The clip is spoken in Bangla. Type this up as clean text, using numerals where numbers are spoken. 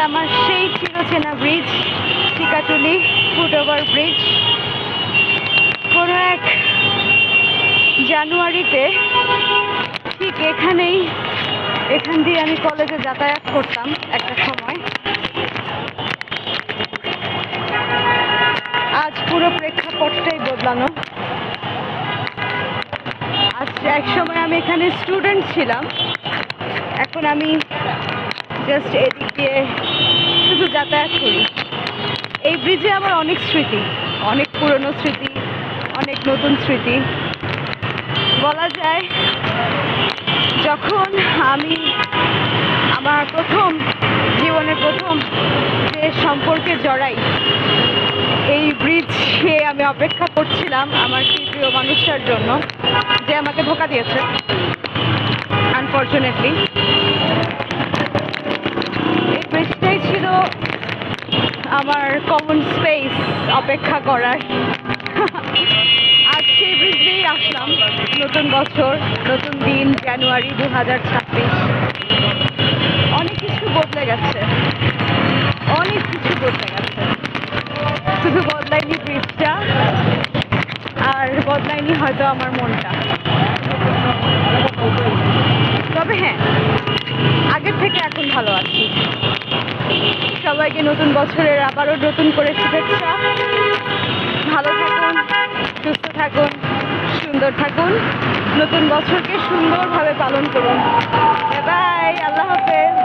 আমার সেই চিরচেনা ব্রিজ, টিকাটুলি ফুটওভার ব্রিজ। কোনো এক জানুয়ারিতে ঠিক এখান দিয়ে আমি কলেজে যাতায়াত করতাম একটা সময়। আজ পুরো প্রেক্ষাপটটাই বদলানো। আজ এক সময় আমি এখানে স্টুডেন্ট ছিলাম, এখন আমি জাস্ট এদিক দিয়ে শুধু যাতায়াত করি। এই ব্রিজে আমার অনেক স্মৃতি, অনেক পুরনো স্মৃতি, অনেক নতুন স্মৃতি। বলা যায় যখন আমি আমার জীবনের প্রথম যে সম্পর্কে জড়াই, এই ব্রিজে আমি অপেক্ষা করছিলাম আমার সেই প্রিয় মানুষটার জন্য, যে আমাকে ধোঁকা দিয়েছে আনফর্চুনেটলি। এই ব্রিজটাই ছিল আমার কমন স্পেস অপেক্ষা করার। আজ সেই ব্রিজ দিয়েই আসলাম। নতুন বছর, নতুন দিন, জানুয়ারি 2026। অনেক কিছু বদলে গেছে, অনেক কিছু বদলে গেছে। শুধু বদলায়নি ব্রিজটা, আর বদলায়নি হয়তো আমার মনটা। তবে হ্যাঁ, আগের থেকে এখন ভালো আছি। সবাইকে নতুন বছরের আবারও নতুন করে শুভেচ্ছা। ভালো থাকুন, সুস্থ থাকুন, সুন্দর থাকুন। নতুন বছরকে সুন্দরভাবে পালন করুন। বাই, আল্লাহ হাফেজ।